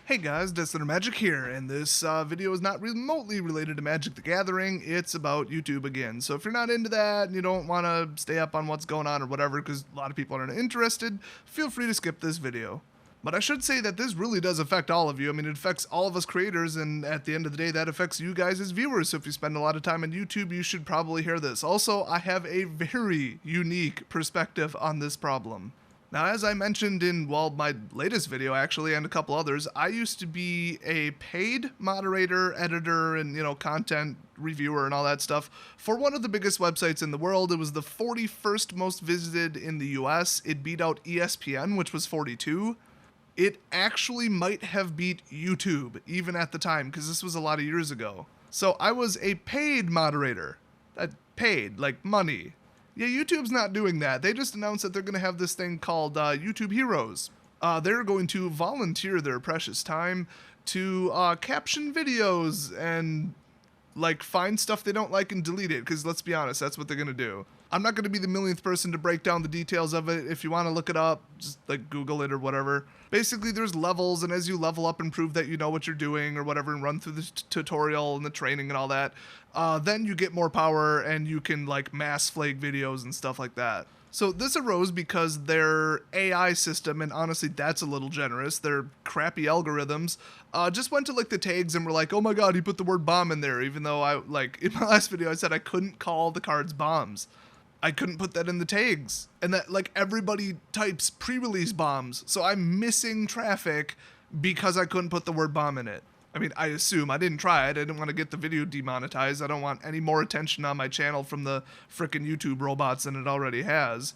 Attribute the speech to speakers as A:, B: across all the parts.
A: Hey guys, Dissenter Magic here, and this video is not remotely related to Magic the Gathering. It's about YouTube again. So if you're not into that and you don't want to stay up on what's going on or whatever, because a lot of people aren't interested, feel free to skip this video. But I should say that this really does affect all of you. I mean, it affects all of us creators, and at the end of the day, that affects you guys as viewers. So if you spend a lot of time on YouTube, you should probably hear this. Also, I have a very unique perspective on this problem. Now, as I mentioned in, well, my latest video, actually, and a couple others, I used to be a paid moderator, editor, and, content reviewer and all that stuff for one of the biggest websites in the world. It was the 41st most visited in the US. It beat out ESPN, which was 42. It actually might have beat YouTube, even at the time, because this was a lot of years ago. So I was a paid moderator. Paid, like money. Yeah, YouTube's not doing that. They just announced that they're going to have this thing called YouTube Heroes. They're going to volunteer their precious time to caption videos and find stuff they don't like and delete it, because let's be honest, that's what they're going to do. I'm not going to be the millionth person to break down the details of it. If you want to look it up, just Google it or whatever. Basically, there's levels, and as you level up and prove that you know what you're doing or whatever and run through the tutorial and the training and all that, then you get more power and you can mass flake videos and stuff like that. So this arose because their AI system, and honestly that's a little generous, their crappy algorithms, just went to the tags and were like, oh my god, he put the word bomb in there, even though in my last video I said I couldn't call the cards bombs. I couldn't put that in the tags. And that everybody types pre-release bombs, so I'm missing traffic because I couldn't put the word bomb in it. I mean, I assume. I didn't try it. I didn't want to get the video demonetized. I don't want any more attention on my channel from the frickin' YouTube robots than it already has.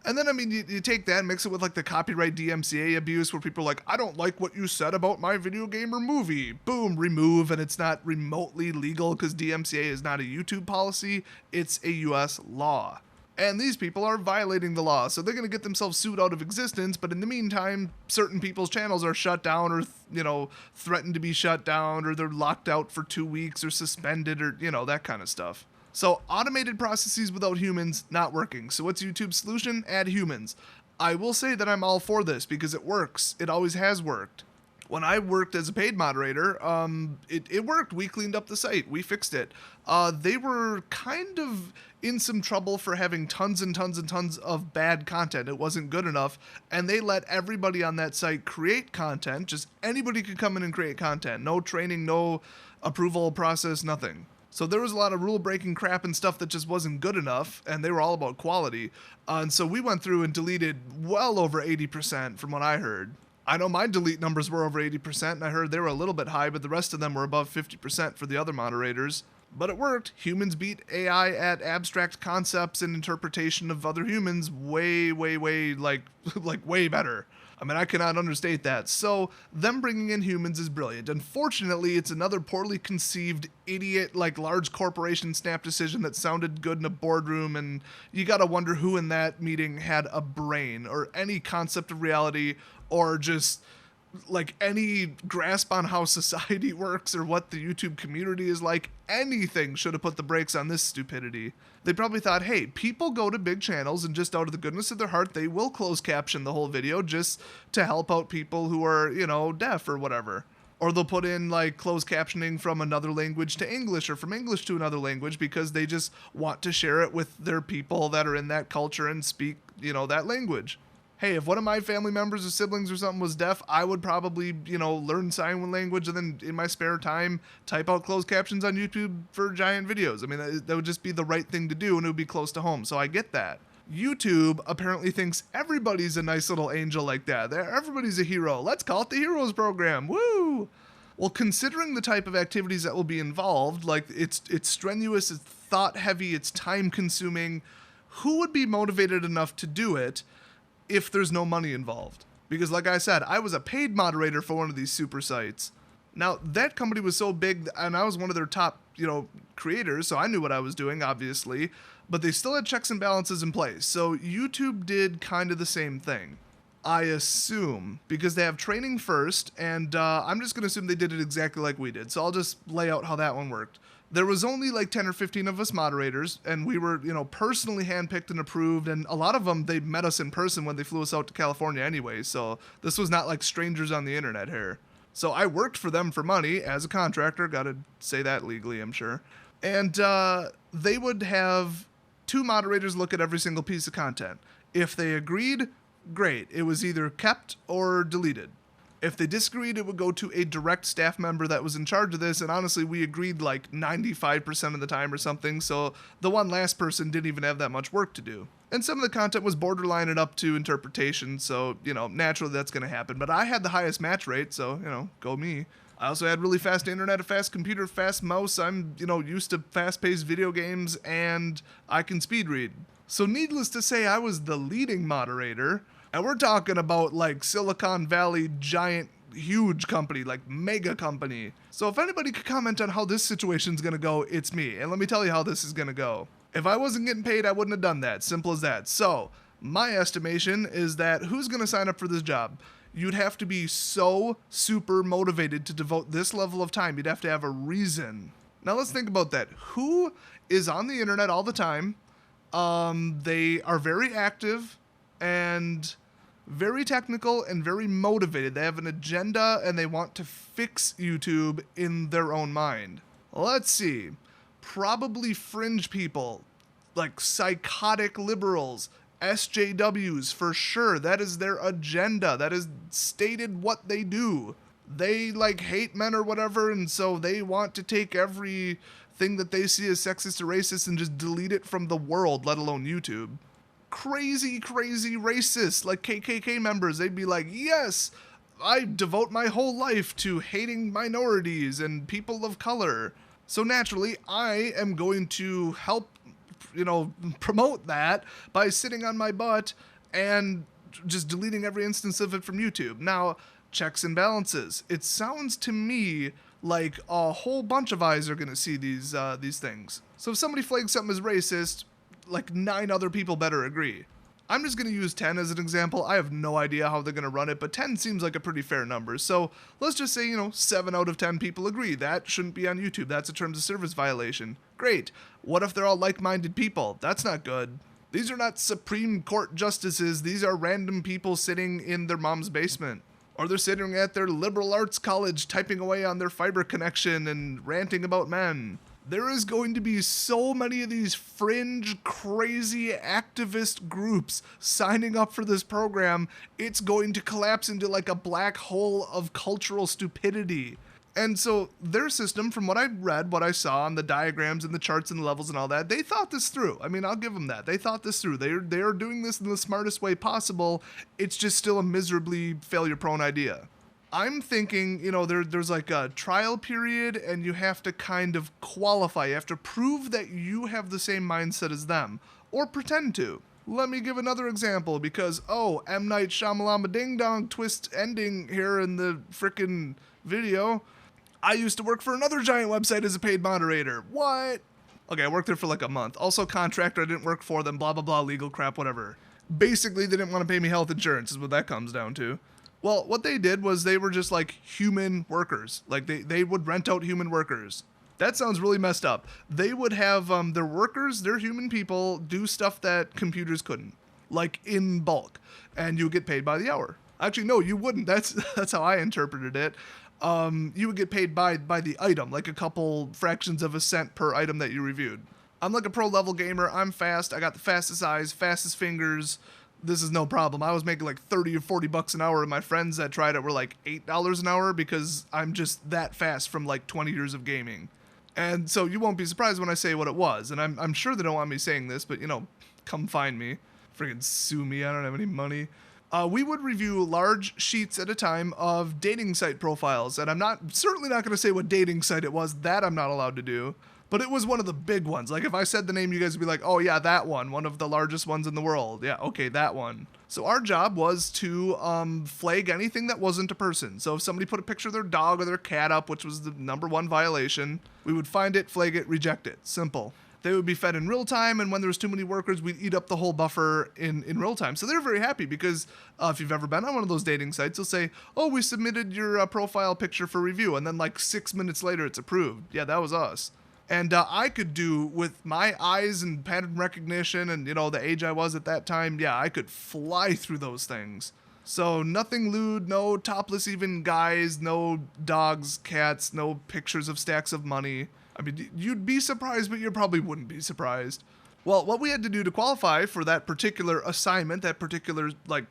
A: And then, I mean, you take that and mix it with the copyright DMCA abuse where people are like, I don't like what you said about my video game or movie. Boom, remove, and it's not remotely legal because DMCA is not a YouTube policy. It's a US law. And these people are violating the law, so they're going to get themselves sued out of existence, but in the meantime, certain people's channels are shut down or, threatened to be shut down, or they're locked out for 2 weeks or suspended or, that kind of stuff. So automated processes without humans, not working. So what's YouTube's solution? Add humans. I will say that I'm all for this because it works. It always has worked. When I worked as a paid moderator, it worked. We cleaned up the site. We fixed it. They were kind of in some trouble for having tons and tons and tons of bad content. It wasn't good enough, and they let everybody on that site create content. Just anybody could come in and create content. No training, no approval process, nothing. So there was a lot of rule-breaking crap and stuff that just wasn't good enough, and they were all about quality. And so we went through and deleted well over 80% from what I heard. I know my delete numbers were over 80%, and I heard they were a little bit high, but the rest of them were above 50% for the other moderators. But it worked. Humans beat AI at abstract concepts and interpretation of other humans way, way, way, way better. I mean, I cannot understate that. So them bringing in humans is brilliant. Unfortunately, it's another poorly conceived idiot, large corporation snap decision that sounded good in a boardroom, and you gotta wonder who in that meeting had a brain or any concept of reality or just any grasp on how society works or what the YouTube community is like. Anything should have put the brakes on this stupidity. They probably thought, hey, people go to big channels and just out of the goodness of their heart, they will close caption the whole video just to help out people who are, deaf or whatever. Or they'll put in closed captioning from another language to English or from English to another language because they just want to share it with their people that are in that culture and speak, that language. Hey, if one of my family members or siblings or something was deaf, I would probably, learn sign language and then in my spare time type out closed captions on YouTube for giant videos. I mean, that would just be the right thing to do and it would be close to home. So I get that. YouTube apparently thinks everybody's a nice little angel like that. Everybody's a hero. Let's call it the Heroes Program. Woo! Well, considering the type of activities that will be involved, it's strenuous, it's thought heavy, it's time consuming, who would be motivated enough to do it if there's no money involved? Because like I said, I was a paid moderator for one of these super sites. Now, that company was so big, and I was one of their top, creators, so I knew what I was doing, obviously, but they still had checks and balances in place. So YouTube did kind of the same thing, I assume, because they have training first, and I'm just going to assume they did it exactly like we did. So I'll just lay out how that one worked. There was only 10 or 15 of us moderators, and we were, personally handpicked and approved, and a lot of them, they met us in person when they flew us out to California anyway, so this was not like strangers on the internet here. So I worked for them for money as a contractor. Got to say that legally, I'm sure. And they would have 2 moderators look at every single piece of content. If they agreed, great. It was either kept or deleted. If they disagreed, it would go to a direct staff member that was in charge of this, and honestly, we agreed like 95% of the time or something, so the one last person didn't even have that much work to do. And some of the content was borderline and up to interpretation, so, naturally that's going to happen. But I had the highest match rate, so, go me. I also had really fast internet, a fast computer, fast mouse. I'm, used to fast-paced video games, and I can speed read. So needless to say, I was the leading moderator. And we're talking about like Silicon Valley giant, huge company, like mega company. So if anybody could comment on how this situation's gonna go, it's me. And let me tell you how this is gonna go. If I wasn't getting paid, I wouldn't have done that. Simple as that. So my estimation is that who's gonna sign up for this job? You'd have to be so super motivated to devote this level of time. You'd have to have a reason. Now let's think about that. Who is on the internet all the time? They are very active and very technical and very motivated. They have an agenda and they want to fix YouTube in their own mind. Let's see. Probably fringe people, like psychotic liberals, SJWs for sure. That is their agenda. That is stated what they do. They like hate men or whatever, and so they want to take everything that they see as sexist or racist and just delete it from the world, let alone YouTube. Crazy racists, like KKK members. They'd be like, yes, I devote my whole life to hating minorities and people of color. So naturally, I am going to help, promote that by sitting on my butt and just deleting every instance of it from YouTube. Now, checks and balances. It sounds to me like a whole bunch of eyes are going to see these things. So if somebody flags something as racist, like 9 other people better agree. I'm just going to use 10 as an example. I have no idea how they're going to run it, but 10 seems like a pretty fair number. So let's just say, 7 out of 10 people agree. That shouldn't be on YouTube. That's a terms of service violation. Great. What if they're all like-minded people? That's not good. These are not Supreme Court justices. These are random people sitting in their mom's basement. Or they're sitting at their liberal arts college typing away on their fiber connection and ranting about men. There is going to be so many of these fringe, crazy activist groups signing up for this program, it's going to collapse into like a black hole of cultural stupidity. And so their system, from what I read, what I saw on the diagrams and the charts and the levels and all that, they thought this through. I mean, I'll give them that. They thought this through. They are doing this in the smartest way possible. It's just still a miserably failure-prone idea. I'm thinking, there's like a trial period and you have to kind of qualify. You have to prove that you have the same mindset as them, or pretend to. Let me give another example because, M. Night Shyamalan Ding Dong twist ending here in the frickin' video. I used to work for another giant website as a paid moderator. What? Okay, I worked there for like a month. Also contractor, I didn't work for them, blah, blah, blah, legal crap, whatever. Basically, they didn't want to pay me health insurance is what that comes down to. Well, what they did was they were just like human workers. Like they would rent out human workers. That sounds really messed up. They would have their workers, their human people, do stuff that computers couldn't, like in bulk, and you would get paid by the hour. Actually, no, you wouldn't. That's how I interpreted it. You would get paid by the item, like a couple fractions of a cent per item that you reviewed. I'm like a pro level gamer. I'm fast. I got the fastest eyes, fastest fingers. This is no problem. I was making like 30 or 40 bucks an hour, and my friends that tried it were like $8 an hour because I'm just that fast from like 20 years of gaming. And so you won't be surprised when I say what it was. And I'm sure they don't want me saying this, but come find me. Friggin' sue me. I don't have any money. We would review large sheets at a time of dating site profiles. And I'm certainly not going to say what dating site it was. That I'm not allowed to do. But it was one of the big ones. Like if I said the name, you guys would be like, oh yeah, that one of the largest ones in the world. Yeah, okay, that one. So our job was to flag anything that wasn't a person. So if somebody put a picture of their dog or their cat up, which was the #1 violation, we would find it, flag it, reject it. Simple. They would be fed in real time, and when there was too many workers, we'd eat up the whole buffer in real time. So they're very happy because if you've ever been on one of those dating sites, they'll say, oh, we submitted your profile picture for review, and then like 6 minutes later, it's approved. Yeah, that was us. And I could do, with my eyes and pattern recognition and, the age I was at that time, yeah, I could fly through those things. So nothing lewd, no topless even guys, no dogs, cats, no pictures of stacks of money. I mean, you'd be surprised, but you probably wouldn't be surprised. Well, what we had to do to qualify for that particular assignment, that particular, like,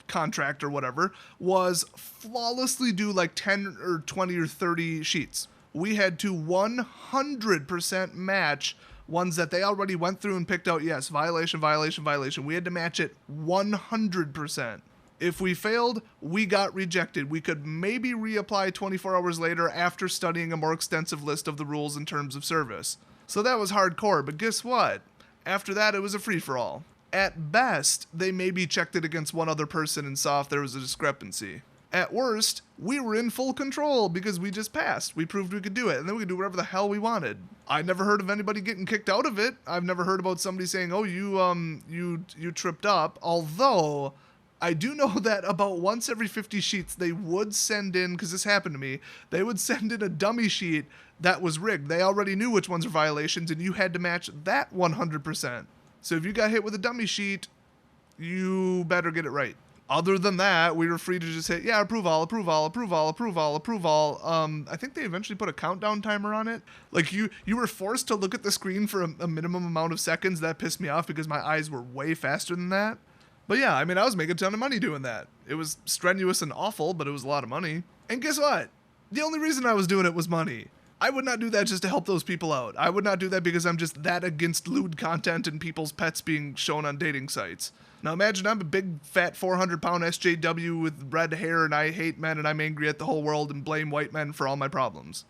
A: contract or whatever, was flawlessly do like 10 or 20 or 30 sheets. We had to 100% match ones that they already went through and picked out, yes, violation, violation, violation. We had to match it 100%. If we failed, we got rejected. We could maybe reapply 24 hours later after studying a more extensive list of the rules and terms of service. So that was hardcore, but guess what? After that, it was a free-for-all. At best, they maybe checked it against one other person and saw if there was a discrepancy. At worst, we were in full control because we just passed. We proved we could do it, and then we could do whatever the hell we wanted. I never heard of anybody getting kicked out of it. I've never heard about somebody saying, "Oh, you tripped up." Although I do know that about once every 50 sheets they would send in, because this happened to me, they would send in a dummy sheet that was rigged. They already knew which ones were violations, and you had to match that 100%. So if you got hit with a dummy sheet, you better get it right. Other than that, we were free to just hit, yeah, approve all, approve all, approve all, approve all, approve all. I think they eventually put a countdown timer on it. Like you were forced to look at the screen for a minimum amount of seconds. That pissed me off because my eyes were way faster than that. But yeah, I mean, I was making a ton of money doing that. It was strenuous and awful, but it was a lot of money. And guess what? The only reason I was doing it was money. I would not do that just to help those people out. I would not do that because I'm just that against lewd content and people's pets being shown on dating sites. Now imagine I'm a big, fat, 400-pound SJW with red hair and I hate men and I'm angry at the whole world and blame white men for all my problems.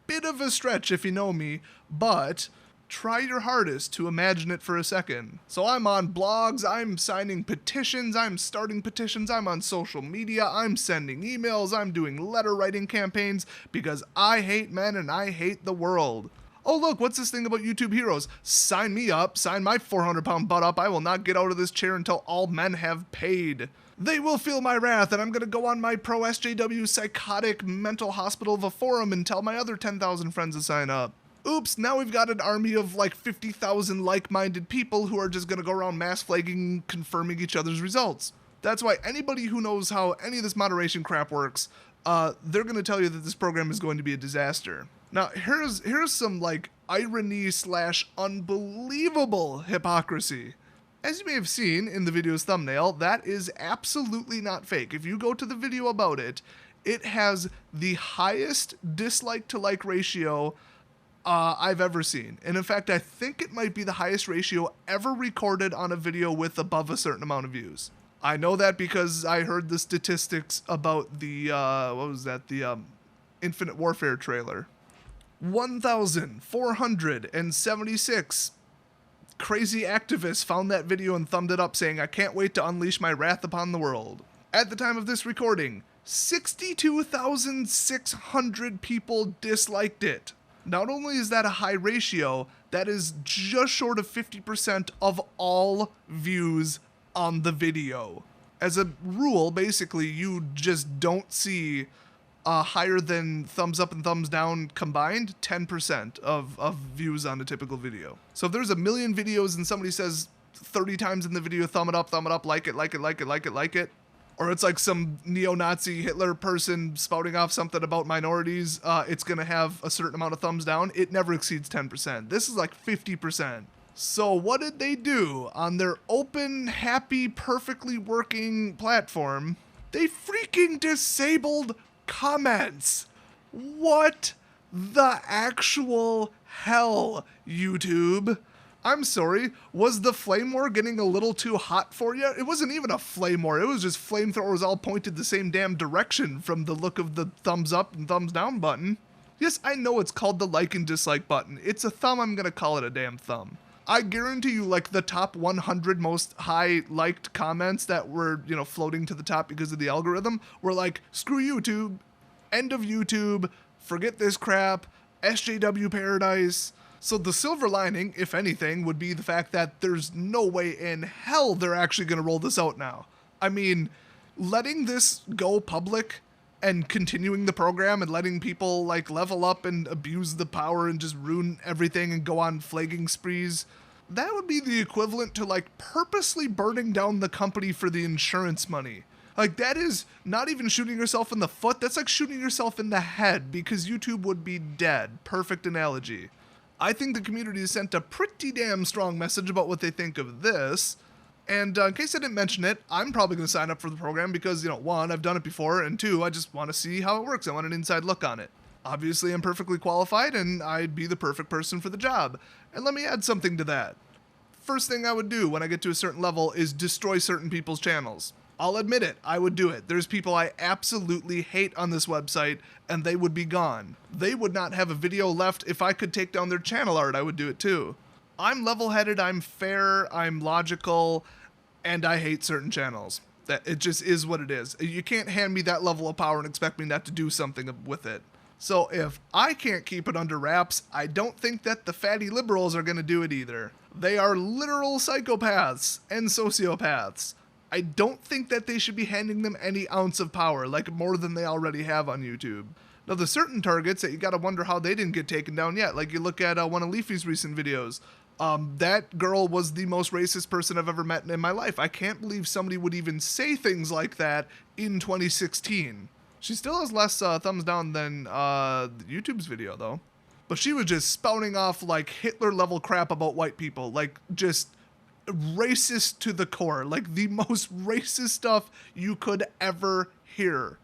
A: Bit of a stretch if you know me, but try your hardest to imagine it for a second. So I'm on blogs, I'm signing petitions, I'm starting petitions, I'm on social media, I'm sending emails, I'm doing letter writing campaigns because I hate men and I hate the world. Oh look, what's this thing about YouTube heroes? Sign me up, sign my 400-pound butt up, I will not get out of this chair until all men have paid. They will feel my wrath, and I'm gonna go on my pro SJW psychotic mental hospital of a forum and tell my other 10,000 friends to sign up. Oops, now we've got an army of like 50,000 like-minded people who are just gonna go around mass flagging, confirming each other's results. That's why anybody who knows how any of this moderation crap works, they're gonna tell you that this program is going to be a disaster. Now, here's some like irony / unbelievable hypocrisy. As you may have seen in the video's thumbnail, that is absolutely not fake. If you go to the video about it, it has the highest dislike to like ratio I've ever seen. And in fact, I think it might be the highest ratio ever recorded on a video with above a certain amount of views. I know that because I heard the statistics about the, the Infinite Warfare trailer. 1,476 crazy activists found that video and thumbed it up saying, "I can't wait to unleash my wrath upon the world." At the time of this recording, 62,600 people disliked it. Not only is that a high ratio, that is just short of 50% of all views on the video. As a rule, basically, you just don't see higher than thumbs up and thumbs down combined 10% of views on a typical video. So if there's a million videos and somebody says 30 times in the video, thumb it up, like it, like it, like it, like it, like it, or it's like some neo-Nazi Hitler person spouting off something about minorities, it's going to have a certain amount of thumbs down. It never exceeds 10%. This is like 50%. So what did they do on their open, happy, perfectly working platform? They freaking disabled comments. What the actual hell, YouTube? I'm sorry, was the flame war getting a little too hot for you? It wasn't even a flame war, it was just flamethrowers all pointed the same damn direction from the look of the thumbs up and thumbs down button. Yes, I know it's called the like and dislike button. It's a thumb, I'm gonna call it a damn thumb. I guarantee you, like, the top 100 most high liked comments that were, floating to the top because of the algorithm were like, screw YouTube, end of YouTube, forget this crap, SJW paradise. So the silver lining, if anything, would be the fact that there's no way in hell they're actually going to roll this out now. I mean, letting this go public and continuing the program and letting people like level up and abuse the power and just ruin everything and go on flagging sprees that would be the equivalent to like purposely burning down the company for the insurance money. Like, that is not even shooting yourself in the foot. That's like shooting yourself in the head, because YouTube would be dead. Perfect analogy. I think the community has sent a pretty damn strong message about what they think of this. And in case I didn't mention it, I'm probably going to sign up for the program because, you know, one, I've done it before, and two, I just want to see how it works. I want an inside look on it. Obviously, I'm perfectly qualified, and I'd be the perfect person for the job. And let me add something to that. First thing I would do when I get to a certain level is destroy certain people's channels. I'll admit it, I would do it. There's people I absolutely hate on this website, and they would be gone. They would not have a video left. If I could take down their channel art, I would do it too. I'm level-headed, I'm fair, I'm logical, and I hate certain channels. That it just is what it is. You can't hand me that level of power and expect me not to do something with it. So if I can't keep it under wraps, I don't think that the fatty liberals are going to do it either. They are literal psychopaths and sociopaths. I don't think that they should be handing them any ounce of power, like more than they already have on YouTube. Now, there's certain targets that you gotta wonder how they didn't get taken down yet. Like, you look at one of Leafy's recent videos. That girl was the most racist person I've ever met in my life. I can't believe somebody would even say things like that in 2016. She still has less thumbs down than YouTube's video, though. But she was just spouting off, like, Hitler-level crap about white people. Like, just racist to the core, like the most racist stuff you could ever hear.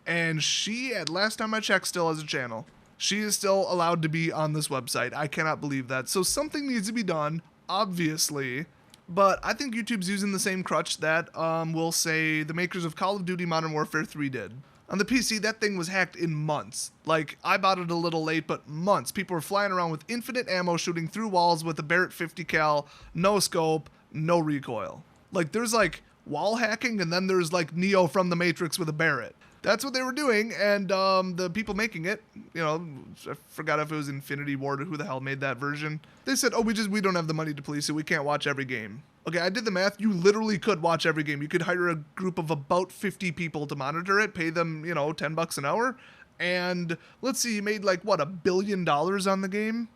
A: And she, at last time I checked, still has a channel. She is still allowed to be on this website. I cannot believe that. So something needs to be done, obviously. But I think YouTube's using the same crutch that, we'll say, the makers of Call of Duty Modern Warfare 3 did. On the PC, that thing was hacked in months. Like, I bought it a little late, but months. People were flying around with infinite ammo, shooting through walls with a Barrett 50 cal, no scope, no recoil. Like, there's like wall hacking, and then there's like Neo from the Matrix with a Barrett. That's what they were doing, and the people making it, you know, I forgot if it was Infinity Ward or who the hell made that version. They said, oh, we don't have the money to police it. We can't watch every game. Okay, I did the math. You literally could watch every game. You could hire a group of about 50 people to monitor it, pay them, you know, $10 an hour. And let's see, you made like, what, $1 billion on the game?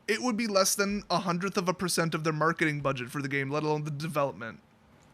A: It would be less than 1/100% of their marketing budget for the game, let alone the development.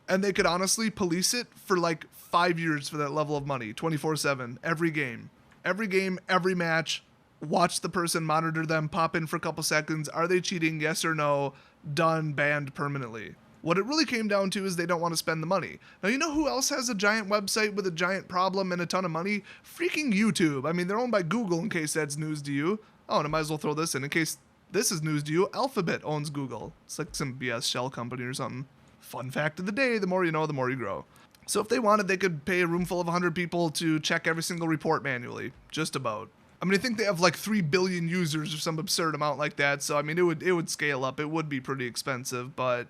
A: And they could honestly police it for like 5 years for that level of money, 24/7, every game. Every game, every match, watch the person, monitor them, pop in for a couple seconds. Are they cheating? Yes or no? Done, banned permanently. What it really came down to is they don't want to spend the money. Now, you know who else has a giant website with a giant problem and a ton of money? Freaking YouTube. I mean, they're owned by Google, in case that's news to you. Oh, and I might as well throw this in case this is news to you. Alphabet owns Google. It's like some BS shell company or something. Fun fact of the day, the more you know, the more you grow. So if they wanted, they could pay a room full of 100 people to check every single report manually. Just about. I mean, I think they have like 3 billion users or some absurd amount like that. So, I mean, it would scale up. It would be pretty expensive, but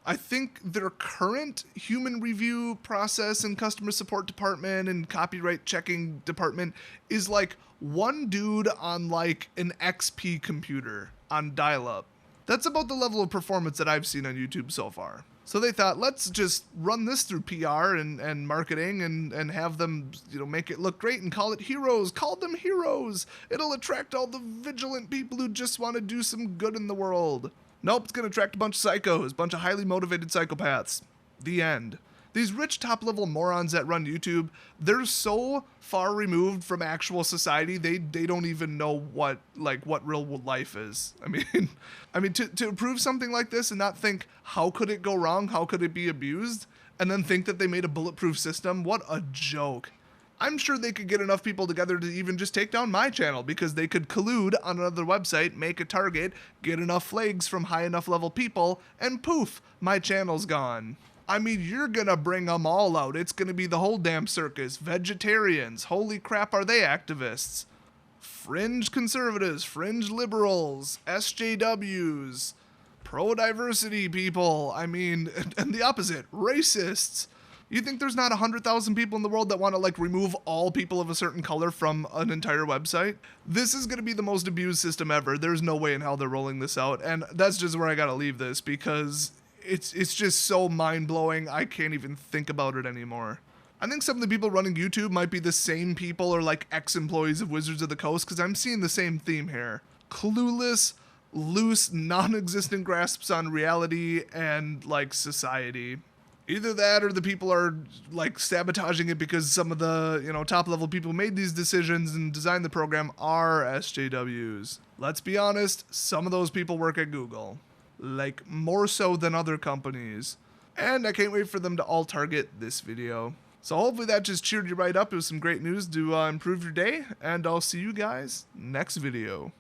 A: I think their current human review process and customer support department and copyright checking department is like one dude on like an XP computer on dial-up. That's about the level of performance that I've seen on YouTube so far. So they thought, let's just run this through PR and marketing and have them, you know, make it look great and call it heroes. Call them heroes. It'll attract all the vigilant people who just want to do some good in the world. Nope, it's going to attract a bunch of psychos, a bunch of highly motivated psychopaths. The end. These rich top-level morons that run YouTube, they're so far removed from actual society, they don't even know what real life is. I mean, to approve something like this and not think, how could it go wrong? How could it be abused? And then think that they made a bulletproof system? What a joke. I'm sure they could get enough people together to even just take down my channel, because they could collude on another website, make a target, get enough flags from high enough level people, and poof, my channel's gone. I mean, you're gonna bring them all out. It's gonna be the whole damn circus. Vegetarians, holy crap, are they activists? Fringe conservatives, fringe liberals, SJWs, pro-diversity people, I mean, and the opposite, racists. You think there's not 100,000 people in the world that want to like remove all people of a certain color from an entire website? This is going to be the most abused system ever. There's no way in hell they're rolling this out. And that's just where I got to leave this, because it's just so mind-blowing. I can't even think about it anymore. I think some of the people running YouTube might be the same people or like ex-employees of Wizards of the Coast, because I'm seeing the same theme here. Clueless, loose, non-existent grasps on reality and like society. Either that or the people are like sabotaging it because some of the, top level people made these decisions and designed the program are SJWs. Let's be honest, some of those people work at Google. Like more so than other companies. And I can't wait for them to all target this video. So hopefully that just cheered you right up. It was some great news to improve your day. And I'll see you guys next video.